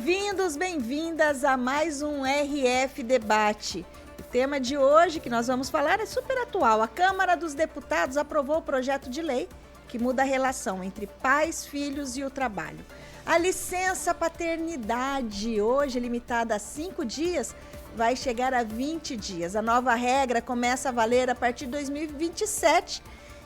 Bem-vindos, bem-vindas a mais um RF Debate. O tema de hoje que nós vamos falar é super atual. A Câmara dos Deputados aprovou o projeto de lei que muda a relação entre pais, filhos e o trabalho. A licença paternidade, hoje limitada a 5 dias, vai chegar a 20 dias. A nova regra começa a valer a partir de 2027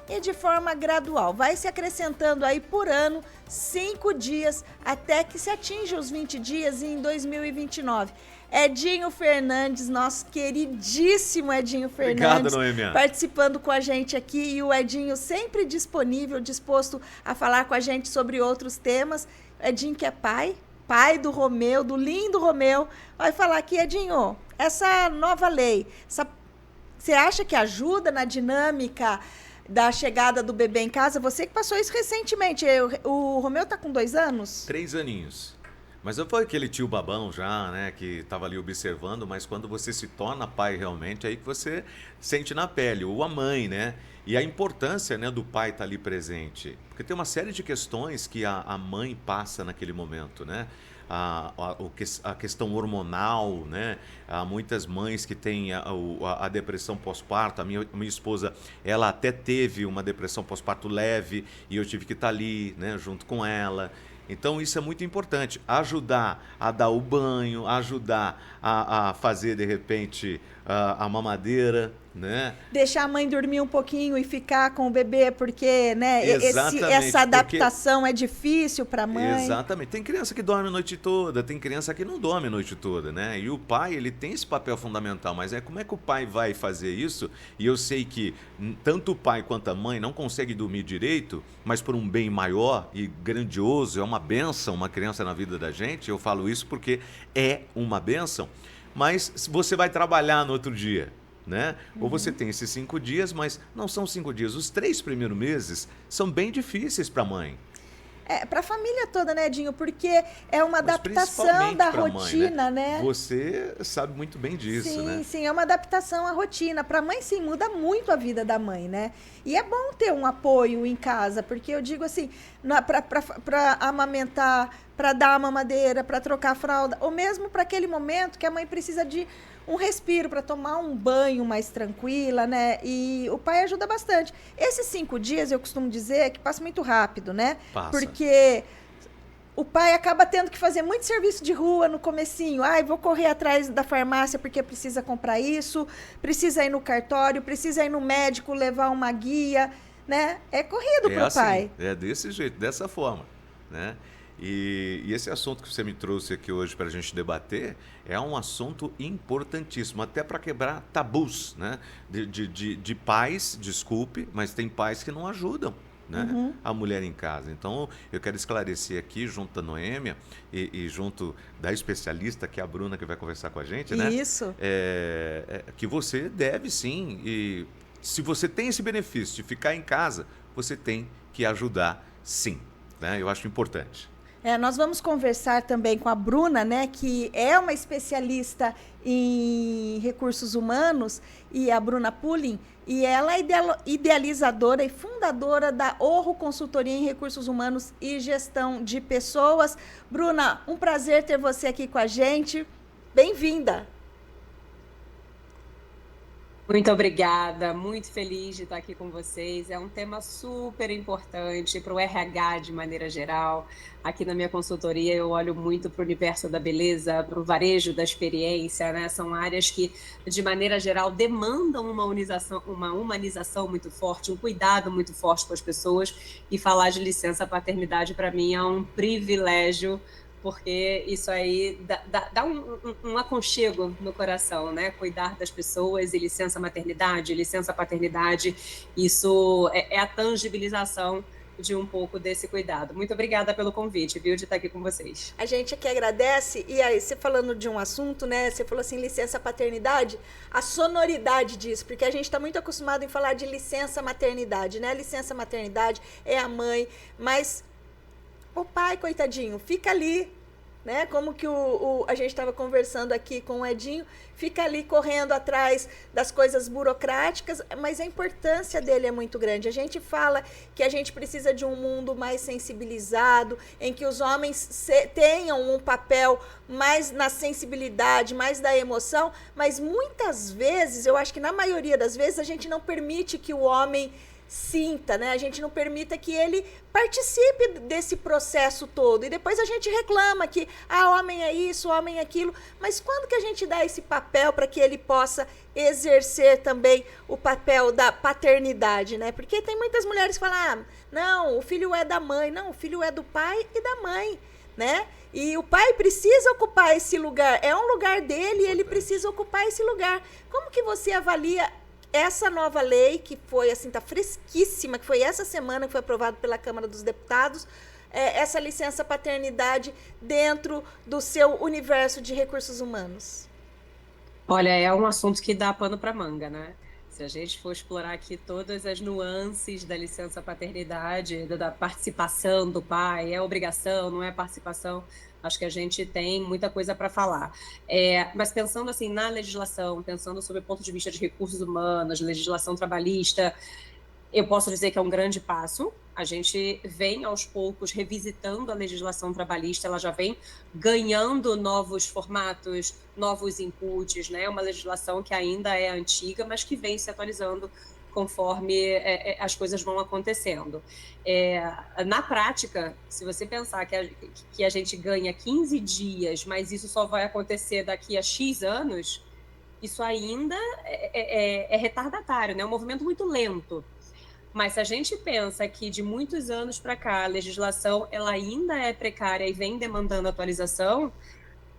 e de forma gradual. Vai se acrescentando aí por ano 5 dias até que se atinja os 20 dias em 2029. Edinho Fernandes, nosso queridíssimo Edinho Fernandes, Obrigado, Noêmia, participando com a gente aqui, e o Edinho sempre disponível, disposto a falar com a gente sobre outros temas. Edinho que é pai do Romeu, do lindo Romeu, vai falar aqui. Edinho, essa nova lei, você acha que ajuda na dinâmica da chegada do bebê em casa? Você que passou isso recentemente. O Romeu tá com 2 anos? 3 aninhos. Mas eu fui aquele tio babão já, né, que estava ali observando, mas quando você se torna pai realmente, aí que você sente na pele, ou a mãe, né? E a importância, né, do pai estar ali presente. Porque tem uma série de questões que a mãe passa naquele momento, né? A questão hormonal, né? Há muitas mães que têm a depressão pós-parto. A minha esposa, ela até teve uma depressão pós-parto leve e eu tive que estar ali, né, junto com ela. Então isso é muito importante, ajudar a dar o banho, ajudar a fazer de repente a mamadeira, né? Deixar a mãe dormir um pouquinho e ficar com o bebê, porque, né, essa adaptação é difícil para a mãe. Exatamente. Tem criança que dorme a noite toda, tem criança que não dorme a noite toda, né? E o pai, ele tem esse papel fundamental, mas como é que o pai vai fazer isso? E eu sei que tanto o pai quanto a mãe não conseguem dormir direito, mas por um bem maior e grandioso, é uma bênção uma criança na vida da gente. Eu falo isso porque é uma bênção, mas você vai trabalhar no outro dia, né? Ou você tem esses 5 dias, mas não são 5 dias. Os 3 primeiros meses são bem difíceis para a mãe. Para a família toda, né, Edinho? Porque é uma adaptação da rotina, mãe, né? né? Você sabe muito bem disso, sim, né? Sim, é uma adaptação à rotina. Para a mãe, sim, muda muito a vida da mãe, né? E é bom ter um apoio em casa, porque eu digo assim, para amamentar, para dar a mamadeira, para trocar a fralda, ou mesmo para aquele momento que a mãe precisa de um respiro para tomar um banho mais tranquila, né? E o pai ajuda bastante. Esses 5 dias, eu costumo dizer que passa muito rápido, né? Passa. Porque o pai acaba tendo que fazer muito serviço de rua no comecinho. Vou correr atrás da farmácia porque precisa comprar isso, precisa ir no cartório, precisa ir no médico levar uma guia, né? É corrido pro assim, pai. É desse jeito, dessa forma, né? E esse assunto que você me trouxe aqui hoje para a gente debater é um assunto importantíssimo, até para quebrar tabus, né? De pais, desculpe, mas tem pais que não ajudam, né, a mulher em casa. Então, eu quero esclarecer aqui, junto da Noêmia e junto da especialista, que é a Bruna, que vai conversar com a gente, né? Isso. Que você deve sim, e se você tem esse benefício de ficar em casa, você tem que ajudar sim, né? Eu acho importante. Nós vamos conversar também com a Bruna, né, que é uma especialista em recursos humanos, e a Bruna Pulling, e ela é idealizadora e fundadora da Orro Consultoria em Recursos Humanos e Gestão de Pessoas. Bruna, um prazer ter você aqui com a gente. Bem-vinda! Muito obrigada, muito feliz de estar aqui com vocês. É um tema super importante para o RH de maneira geral. Aqui na minha consultoria eu olho muito para o universo da beleza, para o varejo da experiência, né? São áreas que, de maneira geral, demandam uma humanização muito forte, um cuidado muito forte com as pessoas. E falar de licença paternidade, para mim, é um privilégio, porque isso aí dá um aconchego no coração, né? Cuidar das pessoas, e licença maternidade, licença paternidade, isso é a tangibilização de um pouco desse cuidado. Muito obrigada pelo convite, viu, de estar aqui com vocês. A gente aqui agradece. E aí, você falando de um assunto, né? Você falou assim, licença paternidade, a sonoridade disso, porque a gente está muito acostumado em falar de licença maternidade, né? Licença maternidade é a mãe, mas o pai, coitadinho, fica ali né? Como que a gente estava conversando aqui com o Edinho, fica ali correndo atrás das coisas burocráticas, mas a importância dele é muito grande. A gente fala que a gente precisa de um mundo mais sensibilizado, em que os homens tenham um papel mais na sensibilidade, mais da emoção, mas muitas vezes, eu acho que na maioria das vezes, a gente não permite que o homem sinta, né? A gente não permita que ele participe desse processo todo. E depois a gente reclama que homem é isso, homem é aquilo. Mas quando que a gente dá esse papel para que ele possa exercer também o papel da paternidade, né? Porque tem muitas mulheres que falam, não, o filho é da mãe. Não, o filho é do pai e da mãe, né? E o pai precisa ocupar esse lugar. É um lugar dele e ele precisa ocupar esse lugar. Como que você avalia essa nova lei, que foi assim, tá fresquíssima, que foi essa semana que foi aprovado pela Câmara dos Deputados, essa licença paternidade dentro do seu universo de recursos humanos? Olha, é um assunto que dá pano para manga, né? Se a gente for explorar aqui todas as nuances da licença paternidade, da participação do pai, é obrigação, não é participação, acho que a gente tem muita coisa para falar. Mas pensando assim na legislação, pensando sob o ponto de vista de recursos humanos, legislação trabalhista, eu posso dizer que é um grande passo. A gente vem, aos poucos, revisitando a legislação trabalhista, ela já vem ganhando novos formatos, novos inputs, né? Uma legislação que ainda é antiga, mas que vem se atualizando conforme as coisas vão acontecendo. Na prática, se você pensar que a gente ganha 15 dias, mas isso só vai acontecer daqui a X anos, isso ainda é retardatário, né? É um movimento muito lento. Mas se a gente pensa que de muitos anos para cá a legislação ela ainda é precária e vem demandando atualização,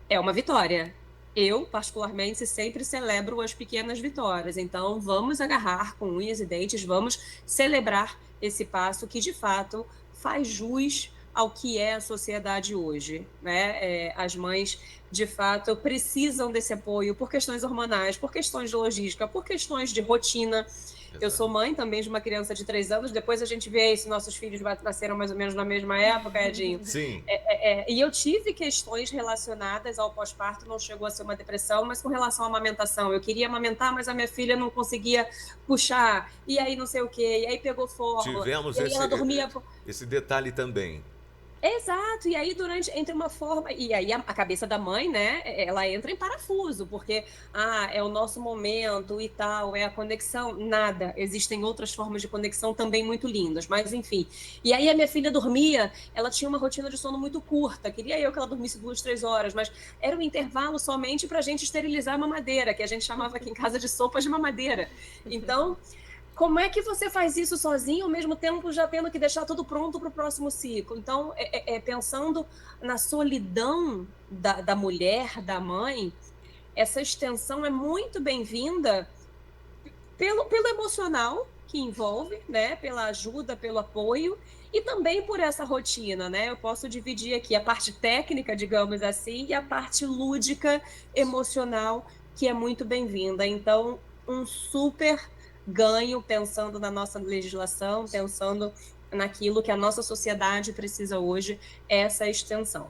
é uma vitória. Eu, particularmente, sempre celebro as pequenas vitórias. Então, vamos agarrar com unhas e dentes, vamos celebrar esse passo que, de fato, faz jus ao que é a sociedade hoje, né? As mães, de fato, precisam desse apoio por questões hormonais, por questões de logística, por questões de rotina. Eu sou mãe também de uma criança de 3 anos, depois a gente vê se nossos filhos nasceram mais ou menos na mesma época, Edinho. Sim. E eu tive questões relacionadas ao pós-parto, não chegou a ser uma depressão, mas com relação à amamentação. Eu queria amamentar, mas a minha filha não conseguia puxar, e aí não sei o quê, e aí pegou fórmula. Tivemos e aí ela dormia... esse detalhe também. Exato, e aí entre uma forma, e aí a cabeça da mãe, né, ela entra em parafuso, porque, é o nosso momento e tal, é a conexão, nada, existem outras formas de conexão também muito lindas, mas enfim, e aí a minha filha dormia, ela tinha uma rotina de sono muito curta, queria eu que ela dormisse 2, 3 horas, mas era um intervalo somente pra gente esterilizar a mamadeira, que a gente chamava aqui em casa de sopas de mamadeira, então... Como é que você faz isso sozinho, ao mesmo tempo já tendo que deixar tudo pronto para o próximo ciclo? Então, pensando na solidão da mulher, da mãe, essa extensão é muito bem-vinda pelo emocional que envolve, né? Pela ajuda, pelo apoio, e também por essa rotina, né? Eu posso dividir aqui a parte técnica, digamos assim, e a parte lúdica, emocional, que é muito bem-vinda. Então, um super ganho pensando na nossa legislação, pensando naquilo que a nossa sociedade precisa hoje, essa extensão.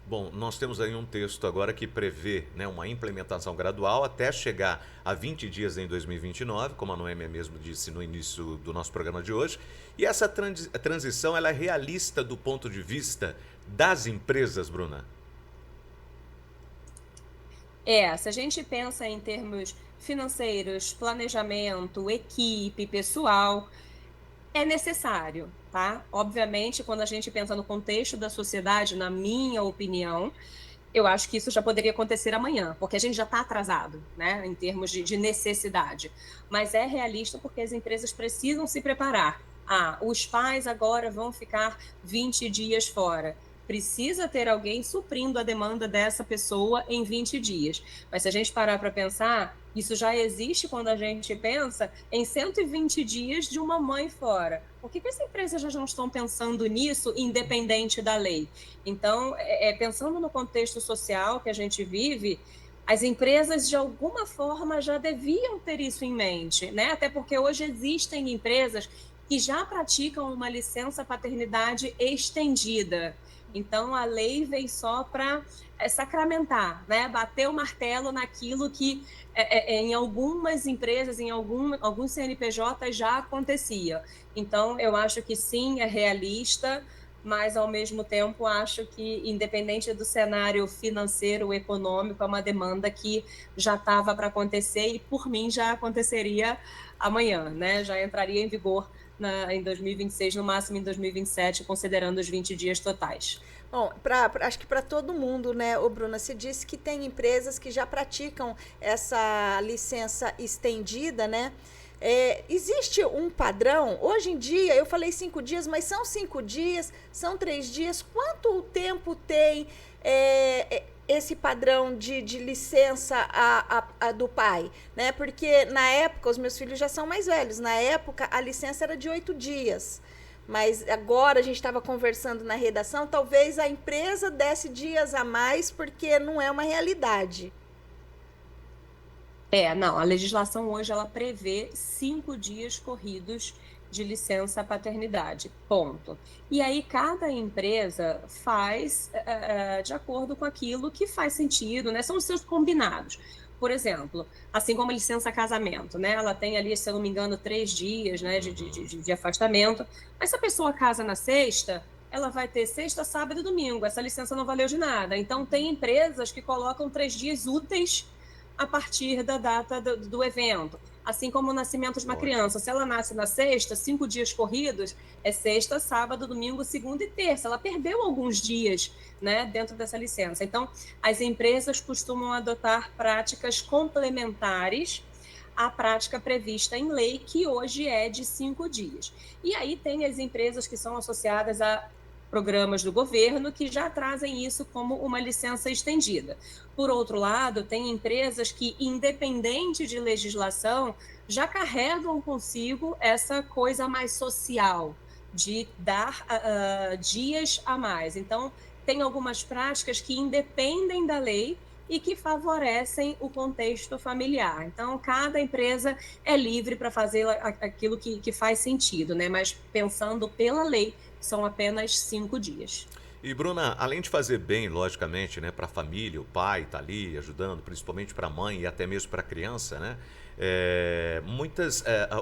Bom, nós temos aí um texto agora que prevê, né, uma implementação gradual até chegar a 20 dias em 2029, como a Noêmia mesmo disse no início do nosso programa de hoje. E essa transição ela é realista do ponto de vista das empresas, Bruna? Se a gente pensa em termos financeiros, planejamento, equipe, pessoal, é necessário, tá? Obviamente, quando a gente pensa no contexto da sociedade, na minha opinião, eu acho que isso já poderia acontecer amanhã, porque a gente já está atrasado, né, em termos de necessidade. Mas é realista porque as empresas precisam se preparar. Os pais agora vão ficar 20 dias fora. Precisa ter alguém suprindo a demanda dessa pessoa em 20 dias. Mas se a gente parar para pensar, isso já existe quando a gente pensa em 120 dias de uma mãe fora. Por que as empresas já não estão pensando nisso, independente da lei? Então, pensando no contexto social que a gente vive, as empresas, de alguma forma, já deviam ter isso em mente, né? Até porque hoje existem empresas que já praticam uma licença paternidade estendida. Então, a lei vem só para sacramentar, né? Bater o martelo naquilo que em algumas empresas, em alguns CNPJ já acontecia. Então, eu acho que sim, é realista, mas ao mesmo tempo acho que, independente do cenário financeiro, econômico, é uma demanda que já estava para acontecer e, por mim, já aconteceria amanhã, né? Já entraria em vigor em 2026, no máximo em 2027, considerando os 20 dias totais. Bom, acho que para todo mundo, né, ô Bruna, você disse que tem empresas que já praticam essa licença estendida, né? Existe um padrão? Hoje em dia, eu falei 5 dias, mas são 5 dias, são 3 dias? Quanto tempo tem esse padrão de licença do pai? Né? Porque na época, os meus filhos já são mais velhos, na época a licença era de 8 dias. Mas agora a gente estava conversando na redação, talvez a empresa desse dias a mais, porque não é uma realidade. Não, a legislação hoje ela prevê 5 dias corridos de licença paternidade, ponto. E aí cada empresa faz de acordo com aquilo que faz sentido, né? São os seus combinados. Por exemplo, assim como a licença casamento, né? Ela tem ali, se eu não me engano, 3 dias, né, de afastamento. Mas se a pessoa casa na sexta, ela vai ter sexta, sábado e domingo. Essa licença não valeu de nada. Então, tem empresas que colocam 3 dias úteis a partir da data do evento. Assim como o nascimento de uma criança. Se ela nasce na sexta, 5 dias corridos, é sexta, sábado, domingo, segunda e terça. Ela perdeu alguns dias, né, dentro dessa licença. Então, as empresas costumam adotar práticas complementares à prática prevista em lei, que hoje é de 5 dias. E aí tem as empresas que são associadas a programas do governo que já trazem isso como uma licença estendida. Por outro lado, tem empresas que, independente de legislação, já carregam consigo essa coisa mais social, de dar dias a mais. Então, tem algumas práticas que independem da lei e que favorecem o contexto familiar. Então, cada empresa é livre para fazer aquilo que faz sentido, né? Mas pensando pela lei, são apenas 5 dias. E Bruna, além de fazer bem, logicamente, né, para a família, o pai está ali ajudando, principalmente para a mãe e até mesmo para a criança, né?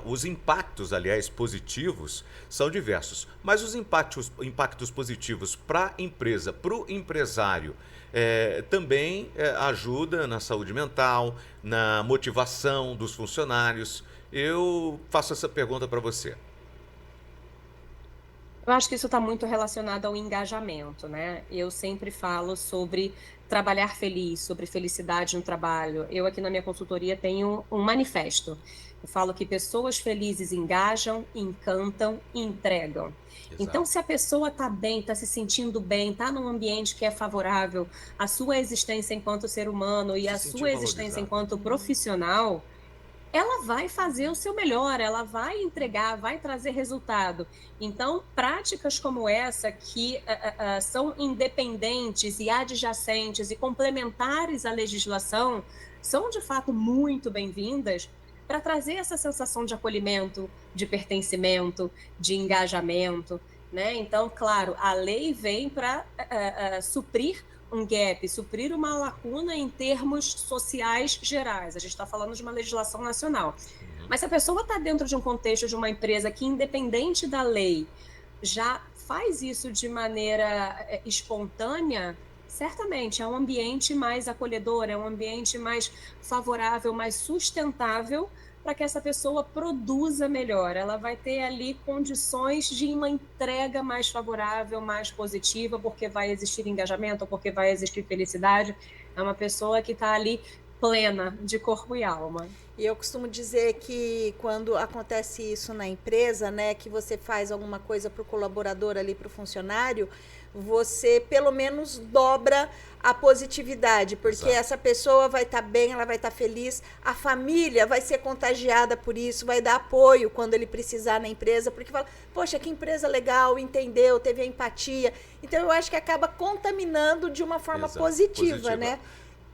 Os impactos, aliás, positivos são diversos, mas os impactos positivos para a empresa, para o empresário, também ajuda na saúde mental, na motivação dos funcionários. Eu faço essa pergunta para você. Eu acho que isso está muito relacionado ao engajamento, né? Eu sempre falo sobre trabalhar feliz, sobre felicidade no trabalho. Eu aqui na minha consultoria tenho um manifesto. Eu falo que pessoas felizes engajam, encantam e entregam. Então, Exato. se a pessoa está bem, está se sentindo bem, está num ambiente que é favorável à sua existência enquanto ser humano e Se à sentir sua existência valorizado. enquanto profissional, ela vai fazer o seu melhor, ela vai entregar, vai trazer resultado. Então, práticas como essa, que são independentes e adjacentes e complementares à legislação, são de fato muito bem-vindas para trazer essa sensação de acolhimento, de pertencimento, de engajamento, né? Então, claro, a lei vem para suprir um gap, suprir uma lacuna em termos sociais gerais. A gente está falando de uma legislação nacional. Uhum. Mas se a pessoa está dentro de um contexto de uma empresa que, independente da lei, já faz isso de maneira espontânea, certamente é um ambiente mais acolhedor, é um ambiente mais favorável, mais sustentável para que essa pessoa produza melhor. Ela vai ter ali condições de uma entrega mais favorável, mais positiva, porque vai existir engajamento, porque vai existir felicidade. É uma pessoa que está ali plena de corpo e alma. E eu costumo dizer que quando acontece isso na empresa, né, que você faz alguma coisa para o colaborador ali, para o funcionário, você pelo menos dobra a positividade, porque Exato. essa pessoa vai estar bem, ela vai estar feliz, a família vai ser contagiada por isso, vai dar apoio quando ele precisar na empresa, porque fala, poxa, que empresa legal, entendeu, teve a empatia. Então eu acho que acaba contaminando de uma forma positiva, né?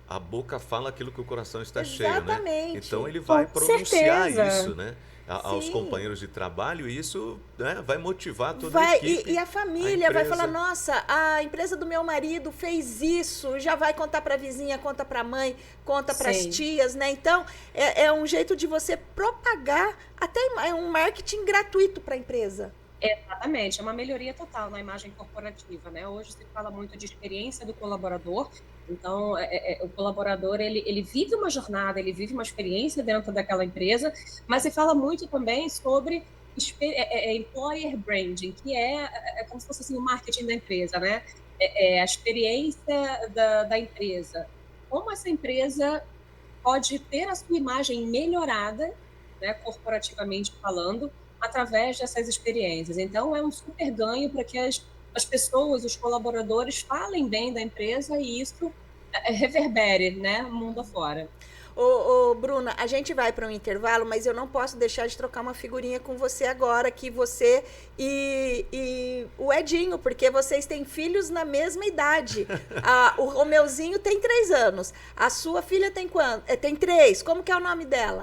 A boca fala aquilo que o coração está cheio, né? Exatamente. Então ele vai Com pronunciar certeza. isso, né? aos Sim. companheiros de trabalho, e isso, né, vai motivar toda a Vai, equipe, e a família vai falar, empresa. nossa, a empresa do meu marido fez isso, já vai contar para a vizinha, conta para a mãe, conta para as Sim. tias, né? Então, é um jeito de você propagar, até é um marketing gratuito para a empresa. Exatamente, é uma melhoria total na imagem corporativa, né? Hoje se fala muito de experiência do colaborador, então o colaborador ele vive uma jornada, ele vive uma experiência dentro daquela empresa, mas se fala muito também sobre employer branding, que é como se fosse assim, o marketing da empresa, né? A experiência da empresa. Como essa empresa pode ter a sua imagem melhorada, né, corporativamente falando, através dessas experiências. Então, é um super ganho para que as pessoas, os colaboradores, falem bem da empresa e isso reverbere, né, mundo afora. Bruna, a gente vai para um intervalo, mas eu não posso deixar de trocar uma figurinha com você agora, que você e o Edinho, porque vocês têm filhos na mesma idade. O Romeuzinho tem 3 anos. A sua filha tem quanto? Tem 3. Como que é o nome dela?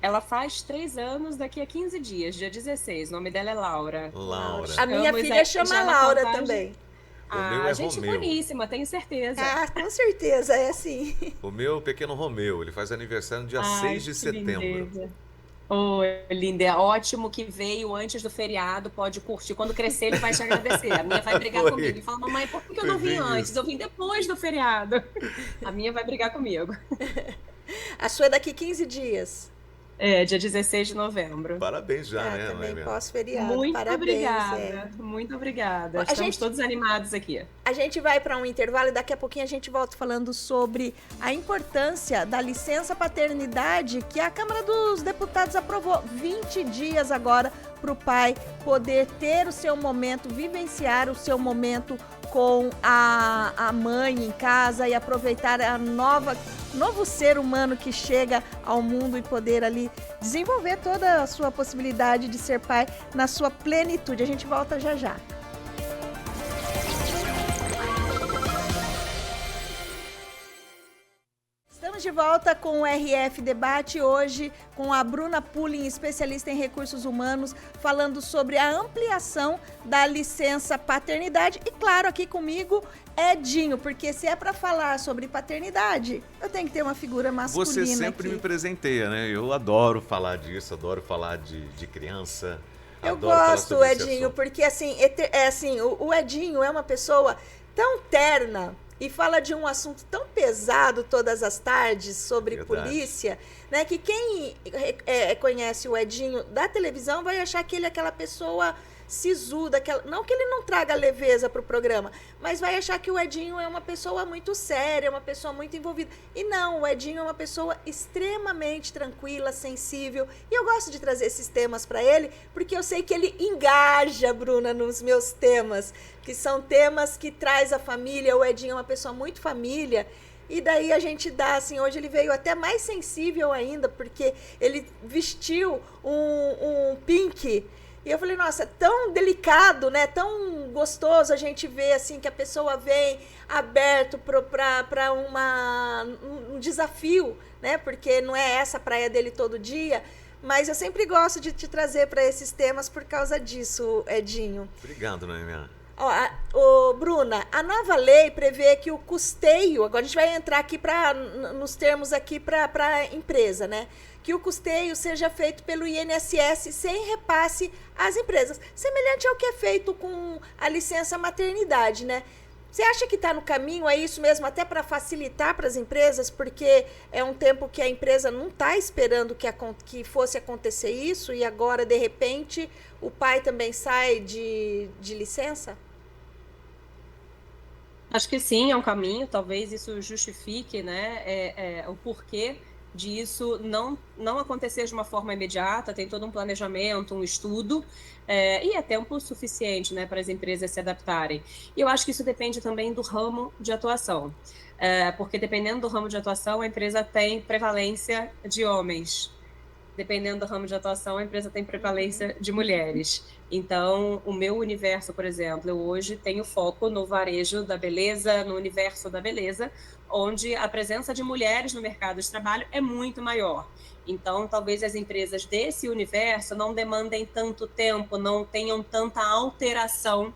Ela faz 3 anos daqui a 15 dias, dia 16. O nome dela é Laura. Laura. A minha Estamos filha aí chama já na Laura contagem. também. O meu é Gente Romeu. boníssima, tenho certeza. Ah, com certeza, é assim. O meu pequeno Romeu, ele faz aniversário no dia 6 Ai, de que setembro. lindeza. Oh, linda, é ótimo que veio antes do feriado, pode curtir. Quando crescer, ele vai te agradecer. A minha vai brigar comigo e Foi, fala, mamãe, por que eu foi não vim bem antes? isso. Eu vim depois do feriado. A minha vai brigar comigo. A sua é daqui 15 dias. É, dia 16 de novembro. Parabéns já, Ah, né, também Noêmia? pós-feriado. Muito Parabéns, obrigada, muito obrigada. A Estamos gente, todos animados aqui. a gente vai para um intervalo e daqui a pouquinho a gente volta falando sobre a importância da licença paternidade que a Câmara dos Deputados aprovou. 20 dias agora para o pai poder ter o seu momento, vivenciar o seu momento com a mãe em casa e aproveitar a novo ser humano que chega ao mundo e poder ali desenvolver toda a sua possibilidade de ser pai na sua plenitude. A gente volta já já. Estamos de volta com o RF Debate, hoje com a Bruna Pulling, especialista em recursos humanos, falando sobre a ampliação da licença paternidade. E claro, aqui comigo, Edinho, porque se é para falar sobre paternidade, eu tenho que ter uma figura masculina Você sempre aqui. me presenteia, né? Eu adoro falar disso, adoro falar de criança, Eu adoro falar gosto, sobre esse Edinho, assunto. porque assim, o Edinho é uma pessoa tão terna e fala de um assunto tão pesado todas as tardes sobre Verdade. polícia, né? Que quem conhece o Edinho da televisão vai achar que ele é aquela pessoa sisuda, não que ele não traga leveza para o programa, mas vai achar que o Edinho é uma pessoa muito séria, uma pessoa muito envolvida. E não, o Edinho é uma pessoa extremamente tranquila, sensível. E eu gosto de trazer esses temas para ele, porque eu sei que ele engaja, Bruna, nos meus temas, que são temas que traz a família. O Edinho é uma pessoa muito família. E daí a gente dá, assim, hoje ele veio até mais sensível ainda, porque ele vestiu um pink. E eu falei, nossa, tão delicado, né? Tão gostoso a gente ver, assim, que a pessoa vem aberto para um desafio, né? Porque não é essa a praia dele todo dia. Mas eu sempre gosto de te trazer para esses temas por causa disso, Edinho. Obrigado, Noêmia. Bruna, a nova lei prevê que o custeio, agora a gente vai entrar aqui nos termos aqui para a empresa, né? Que o custeio seja feito pelo INSS sem repasse às empresas, semelhante ao que é feito com a licença maternidade, né? Você acha que está no caminho, é isso mesmo, até para facilitar para as empresas, porque é um tempo que a empresa não está esperando que fosse acontecer isso e agora, de repente, o pai também sai de licença? Acho que sim, é um caminho, talvez isso justifique, né, o porquê disso não acontecer de uma forma imediata, tem todo um planejamento, um estudo, e é tempo suficiente, né, para as empresas se adaptarem. E eu acho que isso depende também do ramo de atuação, porque dependendo do ramo de atuação, a empresa tem prevalência de homens. dependendo do ramo de atuação, a empresa tem prevalência de mulheres. Então, o meu universo, por exemplo, eu hoje tenho foco no varejo da beleza, no universo da beleza, onde a presença de mulheres no mercado de trabalho é muito maior. Então, talvez as empresas desse universo não demandem tanto tempo, não tenham tanta alteração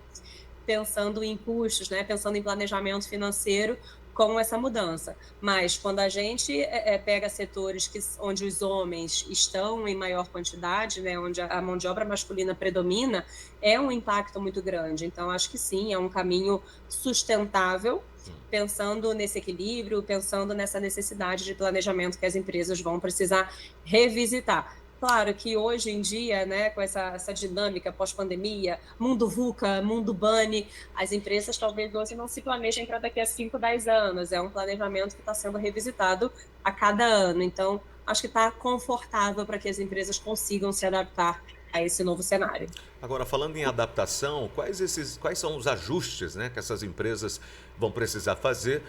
pensando em custos, né? Pensando em planejamento financeiro com essa mudança. Mas quando a gente pega setores onde os homens estão em maior quantidade, né? Onde a mão de obra masculina predomina, é um impacto muito grande. Então, acho que sim, é um caminho sustentável, pensando nesse equilíbrio, pensando nessa necessidade de planejamento que as empresas vão precisar revisitar. Claro que hoje em dia, né, com essa dinâmica pós-pandemia, mundo VUCA, mundo BANI, as empresas talvez hoje não se planejem para daqui a 5, 10 anos. É um planejamento que está sendo revisitado a cada ano. Então, acho que está confortável para que as empresas consigam se adaptar a esse novo cenário. Agora, falando em adaptação, quais são os ajustes, né, que essas empresas vão precisar fazer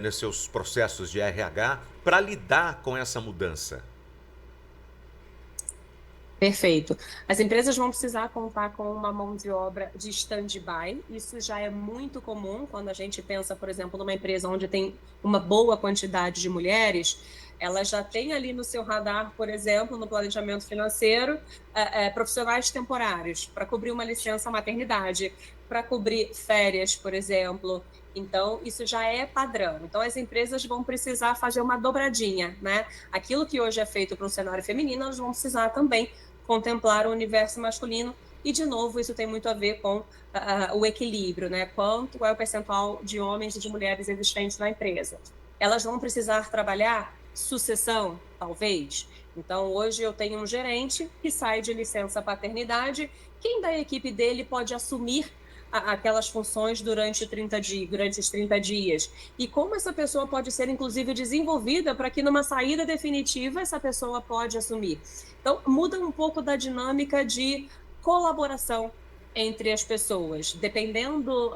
nos seus processos de RH para lidar com essa mudança? Perfeito. As empresas vão precisar contar com uma mão de obra de stand-by. Isso já é muito comum quando a gente pensa, por exemplo, numa empresa onde tem uma boa quantidade de mulheres. Ela já tem ali no seu radar, por exemplo, no planejamento financeiro, profissionais temporários para cobrir uma licença maternidade, para cobrir férias, por exemplo. Então, isso já é padrão. Então, as empresas vão precisar fazer uma dobradinha, né? Aquilo que hoje é feito para o cenário feminino, elas vão precisar também contemplar o universo masculino. E, de novo, isso tem muito a ver com o equilíbrio, né? Quanto é o percentual de homens e de mulheres existentes na empresa. Elas vão precisar trabalhar sucessão, talvez. Então, hoje eu tenho um gerente que sai de licença paternidade. Quem da equipe dele pode assumir aquelas funções durante esses 30 dias? E como essa pessoa pode ser, inclusive, desenvolvida para que numa saída definitiva essa pessoa pode assumir? Então, muda um pouco da dinâmica de colaboração entre as pessoas, dependendo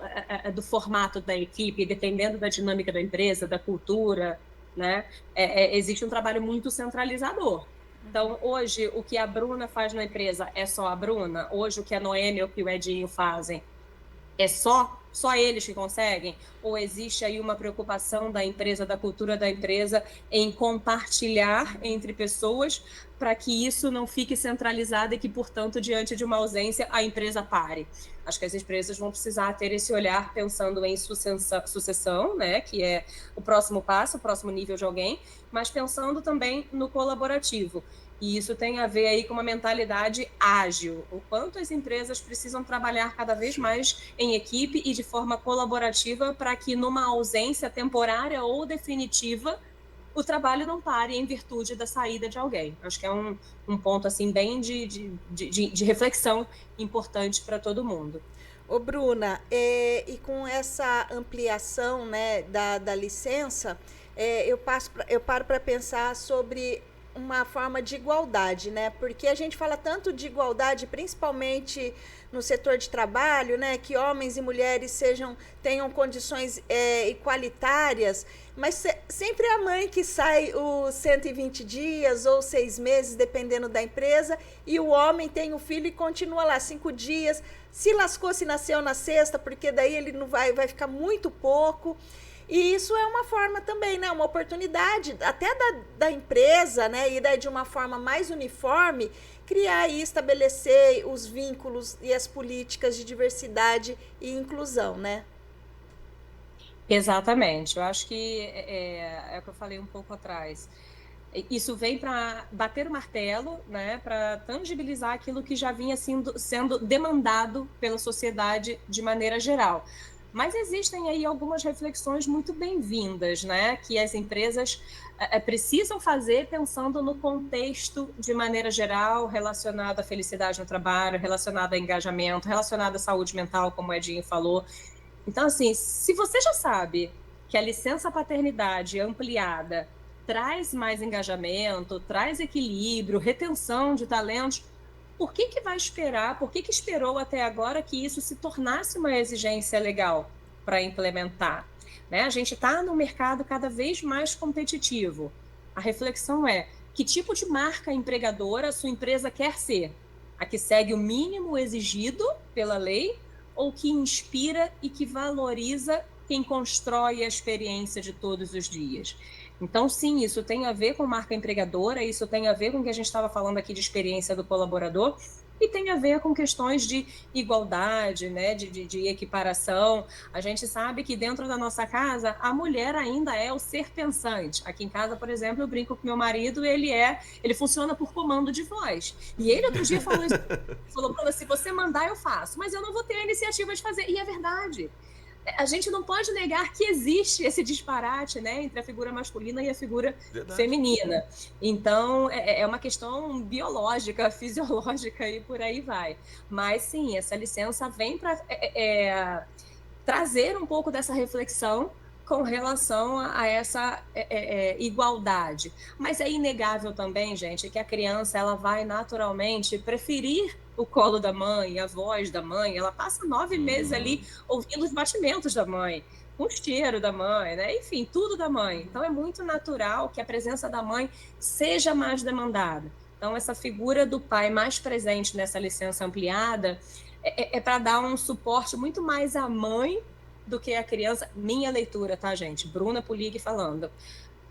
do formato da equipe, dependendo da dinâmica da empresa, da cultura, né? Existe um trabalho muito centralizador. Então, hoje, o que a Bruna faz na empresa é só a Bruna. Hoje, o que a Noêmia ou o que o Edinho fazem é só eles que conseguem? Ou existe aí uma preocupação da empresa, da cultura da empresa, em compartilhar entre pessoas para que isso não fique centralizado e que, portanto, diante de uma ausência, a empresa pare? Acho que as empresas vão precisar ter esse olhar pensando em sucessão, né, que é o próximo passo, o próximo nível de alguém, mas pensando também no colaborativo. E isso tem a ver aí com uma mentalidade ágil, o quanto as empresas precisam trabalhar cada vez mais em equipe e de forma colaborativa para que numa ausência temporária ou definitiva, o trabalho não pare em virtude da saída de alguém. Acho que é um ponto assim bem de reflexão importante para todo mundo. Ô Bruna, e com essa ampliação, né, da licença, eu paro para pensar sobre uma forma de igualdade, né? Porque a gente fala tanto de igualdade, principalmente no setor de trabalho, né? Que homens e mulheres tenham condições igualitárias, mas sempre é a mãe que sai os 120 dias ou 6 meses, dependendo da empresa, e o homem tem o filho e continua lá 5 dias. Se lascou, se nasceu na sexta, porque daí ele não vai ficar muito pouco. E isso é uma forma também, né, uma oportunidade até da empresa, né, e daí de uma forma mais uniforme, criar e estabelecer os vínculos e as políticas de diversidade e inclusão, né? Exatamente, eu acho que é o que eu falei um pouco atrás. Isso vem para bater o martelo, né, para tangibilizar aquilo que já vinha sendo demandado pela sociedade de maneira geral. Mas existem aí algumas reflexões muito bem-vindas, né, que as empresas precisam fazer pensando no contexto de maneira geral, relacionado à felicidade no trabalho, relacionado ao engajamento, relacionado à saúde mental, como o Edinho falou. Então, assim, se você já sabe que a licença paternidade ampliada traz mais engajamento, traz equilíbrio, retenção de talentos, por que vai esperar, por que esperou até agora que isso se tornasse uma exigência legal para implementar? Né? A gente está num mercado cada vez mais competitivo. A reflexão é, Que tipo de marca empregadora a sua empresa quer ser? A que segue o mínimo exigido pela lei ou que inspira e que valoriza quem constrói a experiência de todos os dias? Então, sim, isso tem a ver com marca empregadora, isso tem a ver com o que a gente estava falando aqui de experiência do colaborador, e tem a ver com questões de igualdade, né, de equiparação. A gente sabe que dentro da nossa casa, a mulher ainda é o ser pensante. Aqui em casa, por exemplo, eu brinco com meu marido, ele funciona por comando de voz. E ele outro dia falou isso, falou, Bruna, se você mandar, eu faço, mas eu não vou ter a iniciativa de fazer. E é verdade. A gente não pode negar que existe esse disparate, né, entre a figura masculina e a figura feminina. Então, é uma questão biológica, fisiológica e por aí vai. Mas, sim, essa licença vem para trazer um pouco dessa reflexão com relação a essa igualdade. Mas é inegável também, gente, que a criança ela vai naturalmente preferir o colo da mãe, a voz da mãe. Ela passa 9 meses ali ouvindo os batimentos da mãe, o cheiro da mãe, né? Enfim, tudo da mãe. Então é muito natural que a presença da mãe seja mais demandada. Então essa figura do pai mais presente nessa licença ampliada é para dar um suporte muito mais à mãe do que a criança. Minha leitura, tá, gente? Bruna Pulig falando.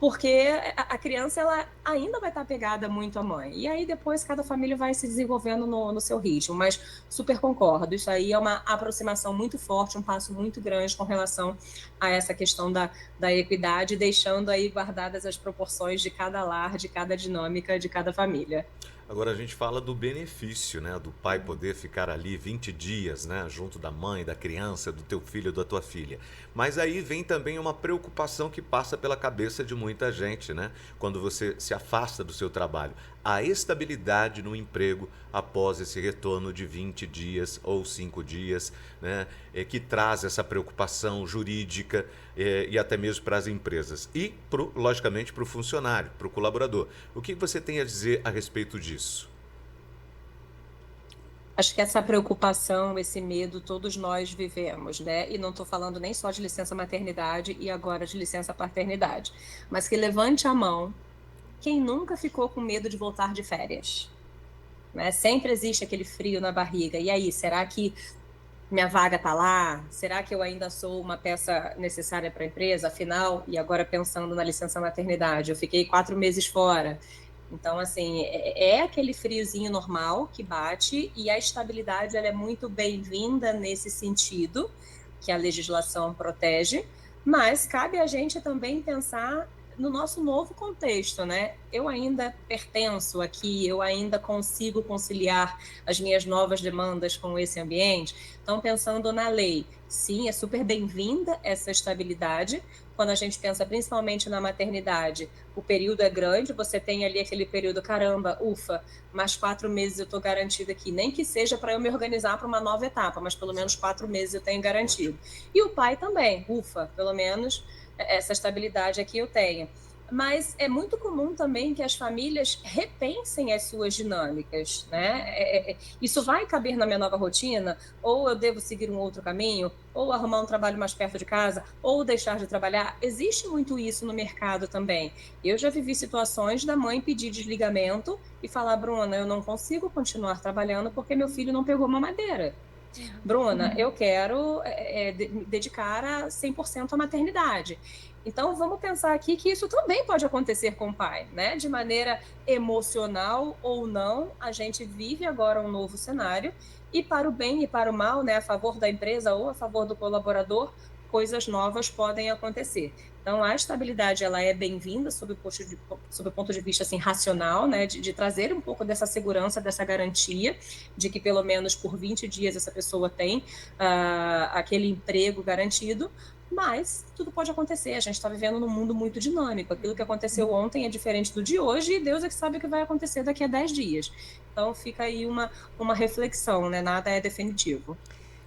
Porque a criança ela ainda vai estar pegada muito à mãe. E aí depois cada família vai se desenvolvendo no seu ritmo. Mas super concordo. Isso aí é uma aproximação muito forte, um passo muito grande com relação a essa questão da equidade, deixando aí guardadas as proporções de cada lar, de cada dinâmica, de cada família. Agora a gente fala do benefício, né, do pai poder ficar ali 20 dias, né, junto da mãe, da criança, do teu filho, da tua filha. Mas aí vem também uma preocupação que passa pela cabeça de muita gente, né, quando você se afasta do seu trabalho. A estabilidade no emprego após esse retorno de 20 dias ou 5 dias, né, que traz essa preocupação jurídica e até mesmo para as empresas. E, logicamente, para o funcionário, para o colaborador. O que você tem a dizer a respeito disso? Acho que essa preocupação, esse medo, todos nós vivemos, né? E não estou falando nem só de licença maternidade e agora de licença paternidade, mas que levante a mão quem nunca ficou com medo de voltar de férias, né? Sempre existe aquele frio na barriga. E aí, será que minha vaga está lá? Será que eu ainda sou uma peça necessária para a empresa? Afinal, e agora pensando na licença maternidade, eu fiquei 4 meses fora. Então, assim, é aquele friozinho normal que bate e a estabilidade ela é muito bem-vinda nesse sentido, que a legislação protege, mas cabe a gente também pensar no nosso novo contexto, né? Eu ainda pertenço aqui, eu ainda consigo conciliar as minhas novas demandas com esse ambiente. Então, pensando na lei, sim, é super bem-vinda essa estabilidade. Quando a gente pensa principalmente na maternidade, o período é grande, você tem ali aquele período, caramba, ufa, mais 4 meses eu estou garantida aqui, nem que seja para eu me organizar para uma nova etapa, mas pelo menos 4 meses eu tenho garantido. E o pai também, ufa, pelo menos essa estabilidade aqui eu tenho. Mas é muito comum também que as famílias repensem as suas dinâmicas, né? Isso vai caber na minha nova rotina? Ou eu devo seguir um outro caminho? Ou arrumar um trabalho mais perto de casa? Ou deixar de trabalhar? Existe muito isso no mercado também. Eu já vivi situações da mãe pedir desligamento e falar, Bruna, eu não consigo continuar trabalhando porque meu filho não pegou mamadeira. Bruna, eu quero me dedicar a 100% à maternidade. Então, vamos pensar aqui que isso também pode acontecer com o pai, né? De maneira emocional ou não, a gente vive agora um novo cenário e para o bem e para o mal, né? A favor da empresa ou a favor do colaborador, coisas novas podem acontecer. Então, a estabilidade ela é bem-vinda sob o ponto de vista assim, racional, né? De trazer um pouco dessa segurança, dessa garantia de que pelo menos por 20 dias essa pessoa tem aquele emprego garantido, mas tudo pode acontecer. A gente está vivendo num mundo muito dinâmico. Aquilo que aconteceu ontem é diferente do de hoje e Deus é que sabe o que vai acontecer daqui a 10 dias. Então, fica aí uma reflexão, né? Nada é definitivo.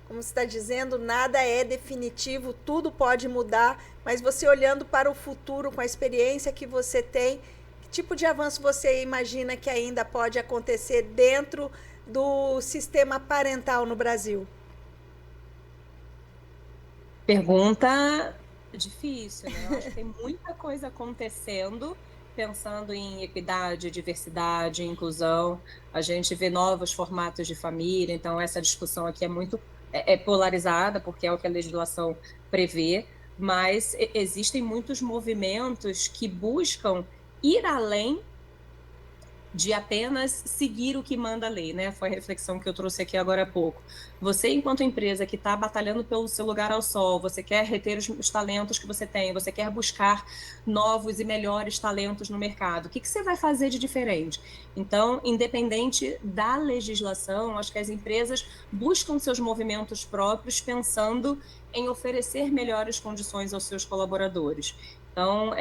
Como você está dizendo, nada é definitivo, tudo pode mudar, mas você olhando para o futuro, com a experiência que você tem, que tipo de avanço você imagina que ainda pode acontecer dentro do sistema parental no Brasil? Pergunta difícil, né? Eu acho que tem muita coisa acontecendo pensando em equidade, diversidade, inclusão. A gente vê novos formatos de família, então essa discussão aqui é muito polarizada, porque é o que a legislação prevê, mas existem muitos movimentos que buscam ir além de apenas seguir o que manda a lei, né? Foi a reflexão que eu trouxe aqui agora há pouco. Você, enquanto empresa que está batalhando pelo seu lugar ao sol, você quer reter os talentos que você tem, você quer buscar novos e melhores talentos no mercado, o que você vai fazer de diferente? Então, independente da legislação, acho que as empresas buscam seus movimentos próprios pensando em oferecer melhores condições aos seus colaboradores. Então,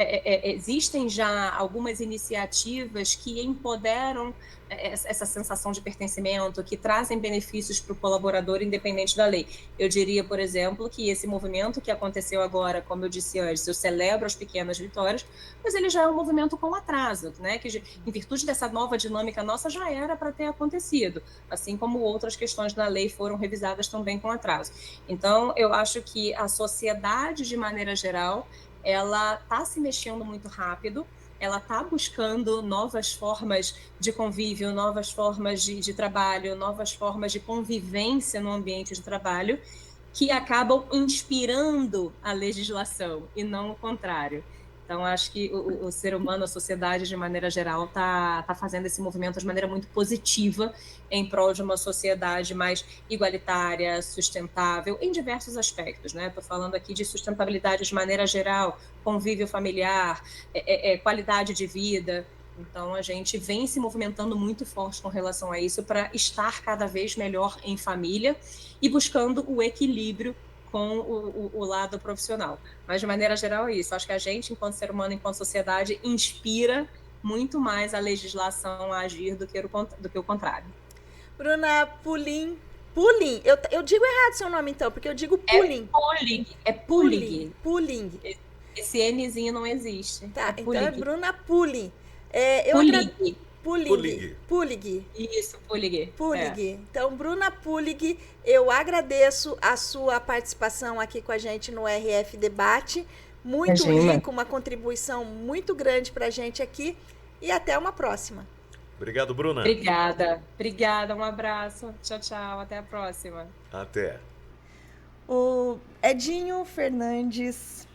existem já algumas iniciativas que empoderam essa sensação de pertencimento, que trazem benefícios para o colaborador independente da lei. Eu diria, por exemplo, que esse movimento que aconteceu agora, como eu disse antes, eu celebro as pequenas vitórias, mas ele já é um movimento com atraso, né? Que em virtude dessa nova dinâmica nossa já era para ter acontecido, assim como outras questões da lei foram revisadas também com atraso. Então, eu acho que a sociedade, de maneira geral, ela está se mexendo muito rápido, ela está buscando novas formas de convívio, novas formas de trabalho, novas formas de convivência no ambiente de trabalho, que acabam inspirando a legislação e não o contrário. Então, acho que o ser humano, a sociedade, de maneira geral, está fazendo esse movimento de maneira muito positiva em prol de uma sociedade mais igualitária, sustentável, em diversos aspectos, né? Estou falando aqui de sustentabilidade de maneira geral, convívio familiar, qualidade de vida. Então, a gente vem se movimentando muito forte com relação a isso para estar cada vez melhor em família e buscando o equilíbrio com o lado profissional. Mas, de maneira geral, é isso. Acho que a gente, enquanto ser humano, enquanto sociedade, inspira muito mais a legislação a agir do que o contrário. Bruna Pulig. Eu digo errado seu nome, então, porque eu digo Pulig. É Pulig. Pulig. Esse Nzinho não existe. Tá, então é Bruna Pulig. Pulig. Isso, Pulig. Então, Bruna Pulig, eu agradeço a sua participação aqui com a gente no RF Debate. Muito rico, uma contribuição muito grande para a gente aqui. E até uma próxima. Obrigado, Bruna. Obrigada, um abraço. Tchau, até a próxima. Até. O Edinho Fernandes,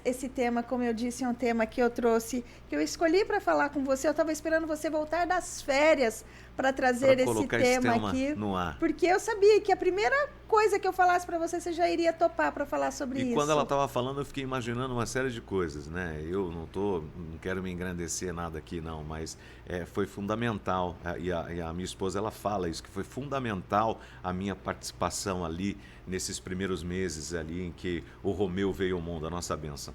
esse tema, como eu disse, é um tema que eu trouxe, que eu escolhi para falar com você. Eu estava esperando você voltar das férias para trazer esse tema aqui, no ar. Porque eu sabia que a primeira coisa que eu falasse para você, você já iria topar para falar sobre isso. E quando ela estava falando, eu fiquei imaginando uma série de coisas, né? Eu não quero me engrandecer nada aqui, não, mas foi fundamental, e a minha esposa, ela fala isso, que foi fundamental a minha participação ali, nesses primeiros meses ali em que o Romeu veio ao mundo, a nossa bênção.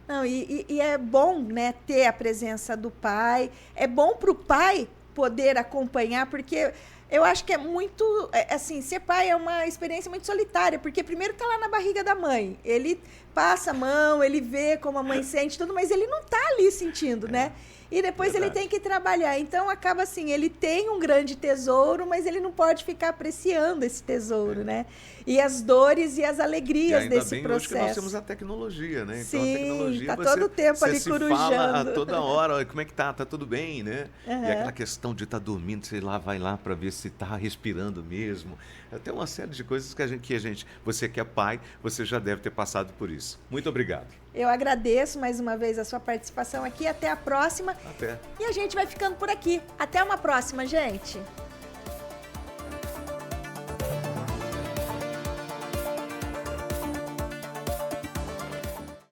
Não, e é bom, né, ter a presença do pai, é bom para o pai poder acompanhar, porque eu acho que é muito, assim, ser pai é uma experiência muito solitária, porque primeiro tá lá na barriga da mãe, ele passa a mão, ele vê como a mãe sente tudo, mas ele não tá ali sentindo, né? E depois ele tem que trabalhar, então acaba assim, ele tem um grande tesouro, mas ele não pode ficar apreciando esse tesouro, né? E as dores e as alegrias desse processo. Hoje que nós temos a tecnologia, né? Então, a tecnologia, tá todo o tempo ali corujando. Fala a toda hora, como é que tá? Tá tudo bem, né? E aquela questão de estar dormindo, você vai lá para ver se tá respirando mesmo. Tem uma série de coisas que a gente, você que é pai, você já deve ter passado por isso. Muito obrigado. Eu agradeço mais uma vez a sua participação aqui. Até a próxima. Até. E a gente vai ficando por aqui. Até uma próxima, gente.